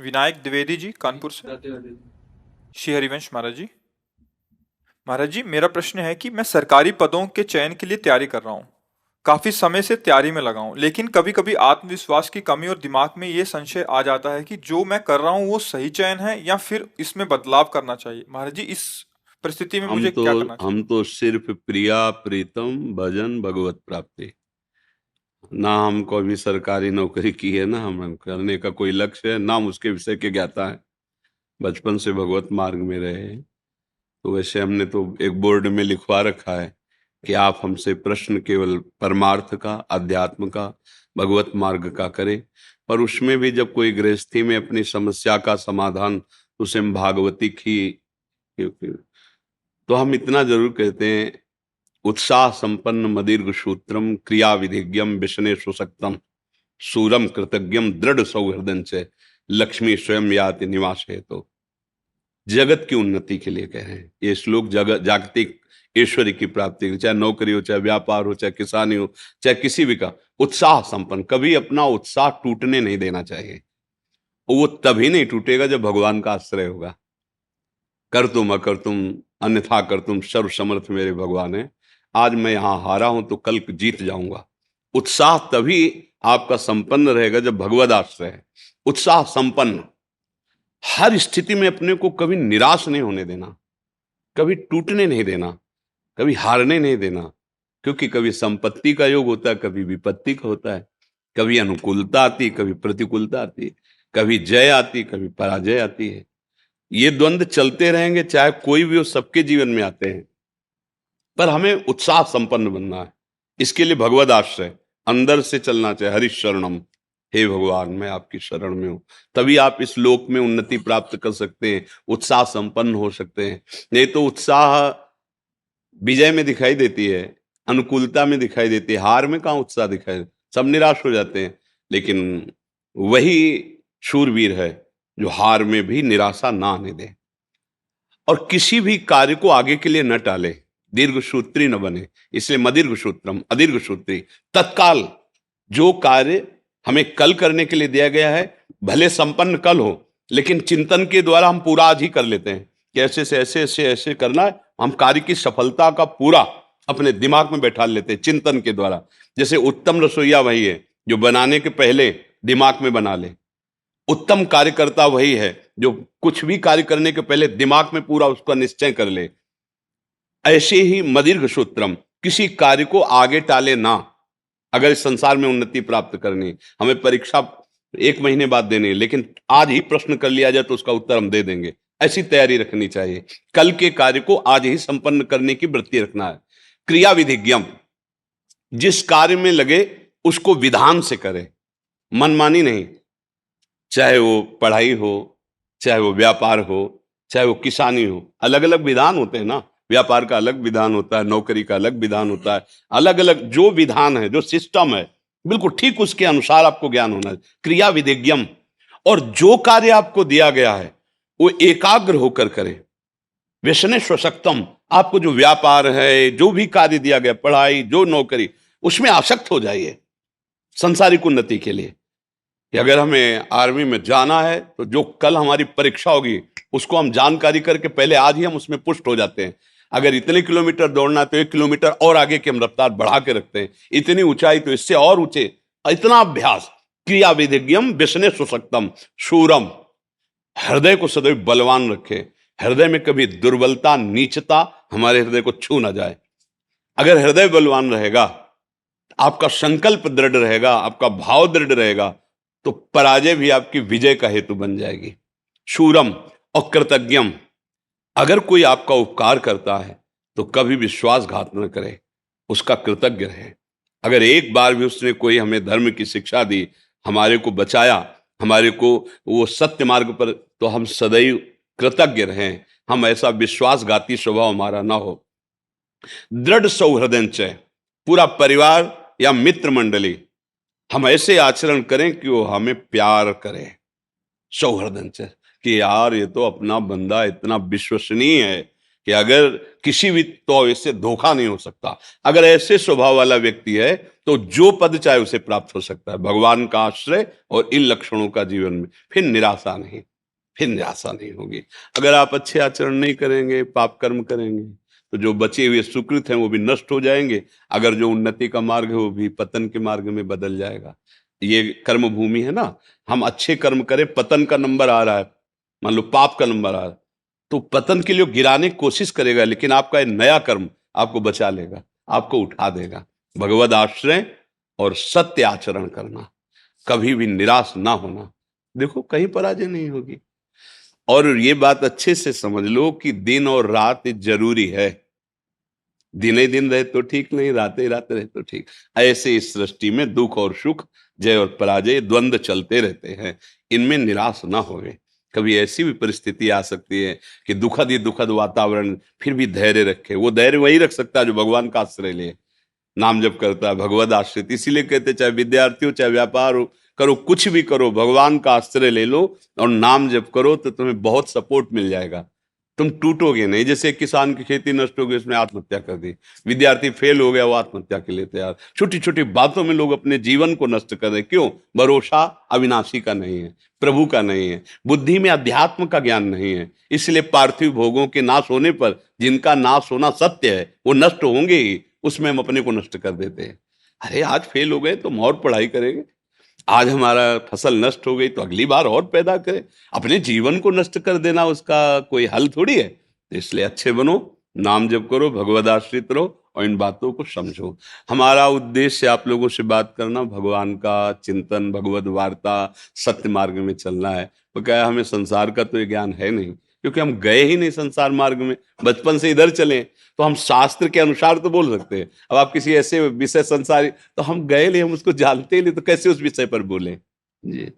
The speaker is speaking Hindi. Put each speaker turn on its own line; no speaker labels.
विनायक द्विवेदी जी, कानपुर से। श्री हरिवंश महाराज जी। महाराज जी, मेरा प्रश्न है कि मैं सरकारी पदों के चयन के लिए तैयारी कर रहा हूँ। काफी समय से तैयारी में लगा हूँ, लेकिन कभी कभी आत्मविश्वास की कमी और दिमाग में ये संशय आ जाता है कि जो मैं कर रहा हूँ वो सही चयन है या फिर इसमें बदलाव करना चाहिए। महाराज जी, इस परिस्थिति में
हम
मुझे
तो
क्या करना चाहिए?
हम तो सिर्फ प्रिया प्रीतम भजन भगवत प्राप्ति। ना हमको अभी सरकारी नौकरी की है, ना हम करने का कोई लक्ष्य है, ना हम उसके विषय के ज्ञाता है। बचपन से भगवत मार्ग में रहे हैं। तो वैसे हमने तो एक बोर्ड में लिखवा रखा है कि आप हमसे प्रश्न केवल परमार्थ का, अध्यात्म का, भगवत मार्ग का करें। पर उसमें भी जब कोई गृहस्थी में अपनी समस्या का समाधान, उसे हम भागवती की, तो हम इतना जरूर कहते हैं, उत्साह संपन्न मदीर्घ सूत्रम क्रिया विधिज्ञम विष्णे सुसक्तम सूरम कृतज्ञम दृढ़ सौहृदय से लक्ष्मी स्वयं याति निवास है। तो जगत की उन्नति के लिए कह रहे हैं ये श्लोक। जगत जागतिक ईश्वरी की प्राप्ति के लिए, चाहे नौकरी हो, चाहे व्यापार हो, चाहे किसानी हो, चाहे किसी भी का उत्साह संपन्न, कभी अपना उत्साह टूटने नहीं देना चाहिए। वो तभी नहीं टूटेगा जब भगवान का आश्रय होगा। कर तुम अकर तुम अन्यथा कर तुम सर्व समर्थ मेरे भगवान है। आज मैं यहां हारा हूं तो कल जीत जाऊंगा। उत्साह तभी आपका संपन्न रहेगा जब भगवद आश्रय है। उत्साह संपन्न, हर स्थिति में अपने को कभी निराश नहीं होने देना, कभी टूटने नहीं देना, कभी हारने नहीं देना। क्योंकि कभी संपत्ति का योग होता है, कभी विपत्ति का होता है, कभी अनुकूलता आती, कभी प्रतिकूलता आती, कभी जय आती, कभी पराजय आती है। ये द्वंद्व चलते रहेंगे, चाहे कोई भी हो, सबके जीवन में आते हैं। पर हमें उत्साह संपन्न बनना है। इसके लिए भगवद आश्रय अंदर से चलना चाहिए। हरि शरणम, हे भगवान मैं आपकी शरण में हूं। तभी आप इस लोक में उन्नति प्राप्त कर सकते हैं, उत्साह संपन्न हो सकते हैं। नहीं तो उत्साह विजय में दिखाई देती है, अनुकूलता में दिखाई देती है, हार में कहाँ उत्साह दिखाई देता? सब निराश हो जाते हैं। लेकिन वही शूरवीर है जो हार में भी निराशा ना आने दे और किसी भी कार्य को आगे के लिए न टाले, दीर्घ सूत्री न बने। इसलिए मदीर्घ सूत्रम अदीर्घ सूत्री। तत्काल जो कार्य हमें कल करने के लिए दिया गया है, भले संपन्न कल हो, लेकिन चिंतन के द्वारा हम पूरा आज ही कर लेते हैं कि ऐसे से ऐसे ऐसे ऐसे करना है। हम कार्य की सफलता का पूरा अपने दिमाग में बैठा लेते हैं चिंतन के द्वारा। जैसे उत्तम रसोईया वही है जो बनाने के पहले दिमाग में बना ले। उत्तम कार्यकर्ता वही है जो कुछ भी कार्य करने के पहले दिमाग में पूरा उसका निश्चय कर ले। ऐसे ही मदीर्घ सूत्रम, किसी कार्य को आगे टाले ना। अगर इस संसार में उन्नति प्राप्त करनी, हमें परीक्षा 1 महीने बाद देनी है, लेकिन आज ही प्रश्न कर लिया जाए तो उसका उत्तर हम दे देंगे, ऐसी तैयारी रखनी चाहिए। कल के कार्य को आज ही संपन्न करने की वृत्ति रखना है। क्रिया विधिज्ञम, जिस कार्य में लगे उसको विधान से करे, मनमानी नहीं। चाहे वो पढ़ाई हो, चाहे वो व्यापार हो, चाहे वो किसानी हो, अलग अलग विधान होते हैं ना। व्यापार का अलग विधान होता है, नौकरी का अलग विधान होता है। अलग अलग जो विधान है, जो सिस्टम है, बिल्कुल ठीक उसके अनुसार आपको ज्ञान होना है। क्रिया विधिज्ञम, और जो कार्य आपको दिया गया है वो एकाग्र होकर करें। व्यसने स्वशक्तम, आपको जो व्यापार है, जो भी कार्य दिया गया, पढ़ाई, जो नौकरी, उसमें आसक्त हो जाइए संसारिक उन्नति के लिए। कि अगर हमें आर्मी में जाना है तो जो कल हमारी परीक्षा होगी उसको हम जानकारी करके पहले आज ही हम उसमें पुष्ट हो जाते हैं। अगर इतने किलोमीटर दौड़ना है तो 1 किलोमीटर और आगे की हम रफ्तार बढ़ा के रखते हैं। इतनी ऊंचाई तो इससे और ऊंचे, इतना अभ्यास। क्रिया विधिज्ञम व्यसने सुसक्तम शूरम, हृदय को सदैव बलवान रखे। हृदय में कभी दुर्बलता, नीचता हमारे हृदय को छू ना जाए। अगर हृदय बलवान रहेगा, आपका संकल्प दृढ़ रहेगा, आपका भाव दृढ़ रहेगा, तो पराजय भी आपकी विजय का हेतु बन जाएगी। शूरम और कृतज्ञम, अगर कोई आपका उपकार करता है तो कभी विश्वासघात न करे, उसका कृतज्ञ रहे। अगर एक बार भी उसने कोई हमें धर्म की शिक्षा दी, हमारे को बचाया, हमारे को वो सत्य मार्ग पर, तो हम सदैव कृतज्ञ रहें। हम ऐसा विश्वासघाती स्वभाव हमारा ना हो। दृढ़ सौहृदय, पूरा परिवार या मित्र मंडली, हम ऐसे आचरण करें कि वो हमें प्यार करे। सौहृदय कि यार ये तो अपना बंदा इतना विश्वसनीय है, कि अगर किसी भी तो इससे धोखा नहीं हो सकता। अगर ऐसे स्वभाव वाला व्यक्ति है तो जो पद चाहे उसे प्राप्त हो सकता है, भगवान का आश्रय और इन लक्षणों का जीवन में, फिर निराशा नहीं, फिर निराशा नहीं होगी। अगर आप अच्छे आचरण नहीं करेंगे, पाप कर्म करेंगे, तो जो बचे हुए सुकृत हैं वो भी नष्ट हो जाएंगे। अगर जो उन्नति का मार्ग है वो भी पतन के मार्ग में बदल जाएगा। ये कर्म भूमि है ना, हम अच्छे कर्म करें, पतन का नंबर आ रहा है, मान लो पाप का नंबर आ रहा है, तो पतन के लिए गिराने की कोशिश करेगा, लेकिन आपका ये नया कर्म आपको बचा लेगा, आपको उठा देगा। भगवद आश्रय और सत्य आचरण करना, कभी भी निराश ना होना, देखो कहीं पराजय नहीं होगी। और ये बात अच्छे से समझ लो कि दिन और रात जरूरी है। दिन ही दिन रहे तो ठीक नहीं, रात ही रात रहे तो ठीक। ऐसे इस सृष्टि में दुख और सुख, जय और पराजय, द्वंद्व चलते रहते हैं, इनमें निराश ना होवे। कभी ऐसी भी परिस्थिति आ सकती है कि दुखद ही दुखद वातावरण, फिर भी धैर्य रखे। वो धैर्य वही रख सकता है जो भगवान का आश्रय ले, नाम जप करता है, भगवद आश्रित। इसीलिए कहते चाहे विद्यार्थी हो, चाहे व्यापार हो, करो कुछ भी करो, भगवान का आश्रय ले लो और नाम जप करो, तो तुम्हें बहुत सपोर्ट मिल जाएगा, तुम टूटोगे नहीं। जैसे एक किसान की खेती नष्ट हो गई, उसने आत्महत्या कर दी, विद्यार्थी फेल हो गया, वो आत्महत्या के लिए तैयार। छोटी छोटी बातों में लोग अपने जीवन को नष्ट कर रहे, क्यों? भरोसा अविनाशी का नहीं है, प्रभु का नहीं है, बुद्धि में अध्यात्म का ज्ञान नहीं है। इसलिए पार्थिव भोगों के नाश होने पर, जिनका नाश होना सत्य है, वो नष्ट होंगे ही, उसमें हम अपने को नष्ट कर देते हैं। अरे आज फेल हो गए तो हम और पढ़ाई करेंगे, आज हमारा फसल नष्ट हो गई तो अगली बार और पैदा करें। अपने जीवन को नष्ट कर देना उसका कोई हल थोड़ी है। तो इसलिए अच्छे बनो, नाम जप करो, भगवद आश्रित रहो और इन बातों को समझो। हमारा उद्देश्य आप लोगों से बात करना, भगवान का चिंतन, भगवद वार्ता, सत्य मार्ग में चलना है। तो क्या है, हमें संसार का तो ये ज्ञान है नहीं, क्योंकि हम गए ही नहीं संसार मार्ग में, बचपन से इधर चले। तो हम शास्त्र के अनुसार तो बोल सकते हैं। अब आप किसी ऐसे विषय संसारी, तो हम गए नहीं, हम उसको जानते ही नहीं, तो कैसे उस विषय पर बोले जी।